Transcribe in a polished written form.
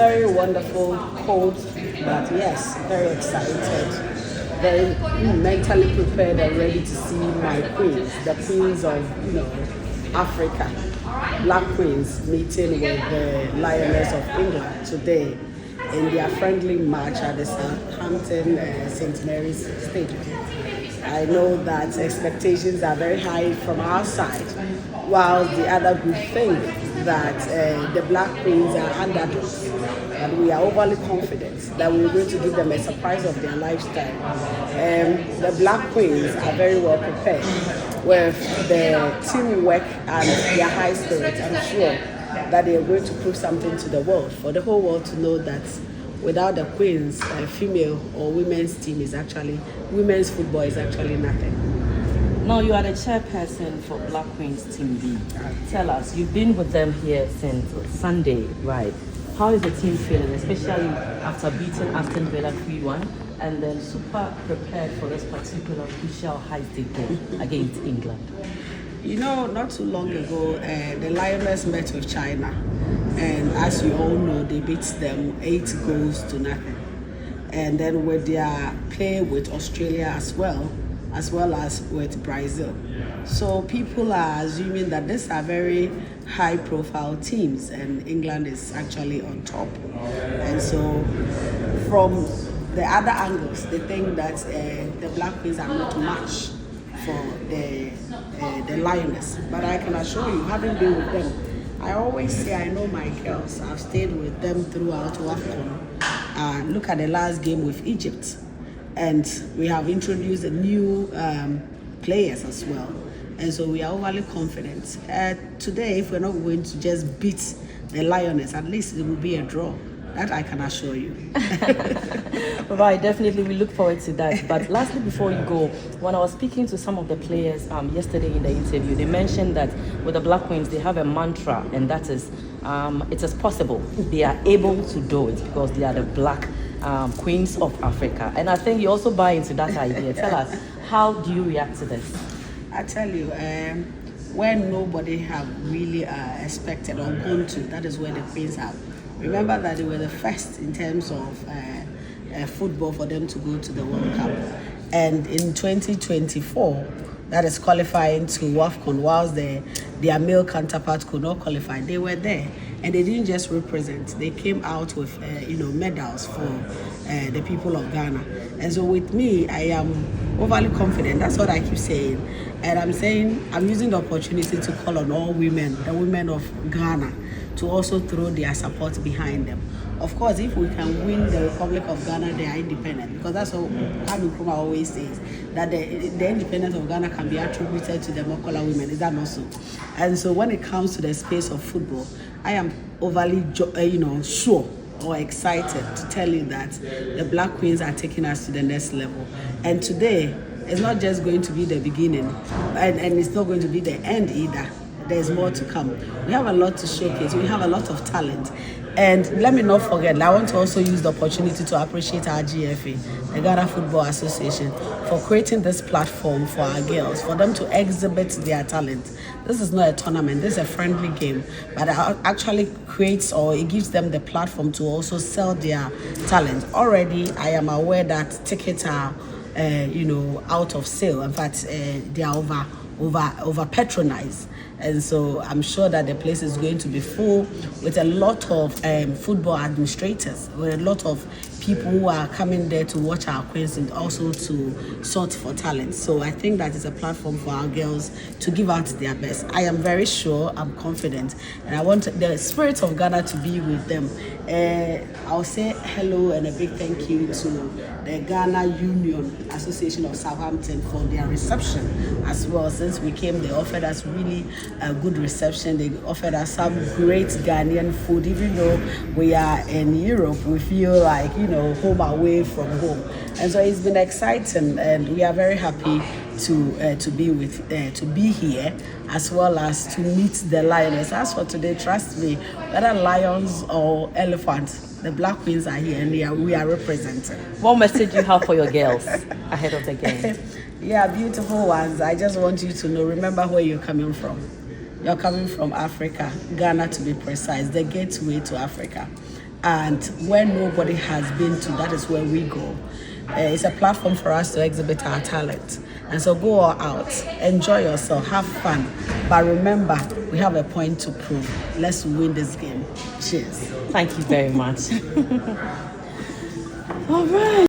very wonderful, cold, but yes, very excited, very mentally prepared and ready to see my queens, the queens of, Africa, Black Queens, meeting with the Lioness of England today in their friendly match at the Southampton St. Mary's Stadium. I know that expectations are very high from our side, while the other group think that the Black Queens are underdogs. And we are overly confident that we're going to give them a surprise of their lifetime. The Black Queens are very well prepared with the teamwork and their high spirit. I'm sure that they are going to prove something to the world, for the whole world to know that without the Queens, female or women's team is actually, women's football is actually nothing. Now, you are the chairperson for Black Queens Team B. Tell us, you've been with them here since Sunday, right? How is the team feeling, especially after beating Aston Villa 3-1 and then super prepared for this particular crucial high-stake game against England? Not too long ago, the Lioness met with China, and as you all know, they beat them 8 goals to nothing. And then with their play with Australia as well as with Brazil. So people are assuming that these are very high-profile teams, and England is actually on top. And so from the other angles, they think that the Black Queens are not much for the Lioness. But I can assure you, having been with them, I always say I know my girls. I've stayed with them throughout WAFCON. Look at the last game with Egypt. And we have introduced new players as well. And so we are overly confident. Today, if we're not going to just beat the Lioness, at least it will be a draw. That I can assure you. Right, definitely we look forward to that. But lastly, before you go, when I was speaking to some of the players yesterday in the interview, they mentioned that with the Black Queens, they have a mantra, and that is, it is possible. They are able to do it because they are the Black Queens of Africa. And I think you also buy into that idea. Tell us, how do you react to this? I tell you, when nobody have really expected or gone to, that is where the Queens have. Remember that they were the first in terms of football for them to go to the World Cup. And in 2024, that is qualifying to WAFCON, whilst their male counterparts could not qualify. They were there, and they didn't just represent. They came out with medals for the people of Ghana. And so with me, I am overly confident. That's what I keep saying. And I'm using the opportunity to call on all women, the women of Ghana, to also throw their support behind them. Of course, if we can win the Republic of Ghana, they are independent, because that's what Kwame Nkrumah always says, that the independence of Ghana can be attributed to the Mokola women. Is that not so? And so when it comes to the space of football, I am overly sure or excited to tell you that the Black Queens are taking us to the next level. And today, it's not just going to be the beginning, and it's not going to be the end either. There's more to come. We have a lot to showcase. We have a lot of talent. And let me not forget, I want to also use the opportunity to appreciate our GFA, the Ghana Football Association, for creating this platform for our girls, for them to exhibit their talent. This is not a tournament, this is a friendly game, but it actually creates, or it gives them the platform to also sell their talent. Already, I am aware that tickets are, out of sale. In fact, they are over patronized. And so I'm sure that the place is going to be full with a lot of football administrators, with a lot of people who are coming there to watch our queens and also to sort for talent. So I think that is a platform for our girls to give out their best. I am very sure, I'm confident, and I want the spirit of Ghana to be with them. I'll say hello and a big thank you to the Ghana Union Association of Southampton for their reception as well. Since we came, they offered us really a good reception. They offered us some great Ghanaian food. Even though we are in Europe, we feel like, home away from home. And so it's been exciting, and we are very happy to be here, as well as to meet the Lioness. As for today, trust me, whether lions or elephants, the Black Queens are here, and we are representing. What message you have for your girls ahead of the game? Yeah, beautiful ones. I just want you to know, remember where you're coming from. You're coming from Africa, Ghana to be precise, the gateway to Africa. And where nobody has been to, that is where we go. It's a platform for us to exhibit our talent. And so go all out, enjoy yourself, have fun. But remember, we have a point to prove. Let's win this game. Cheers. Thank you very much. All right.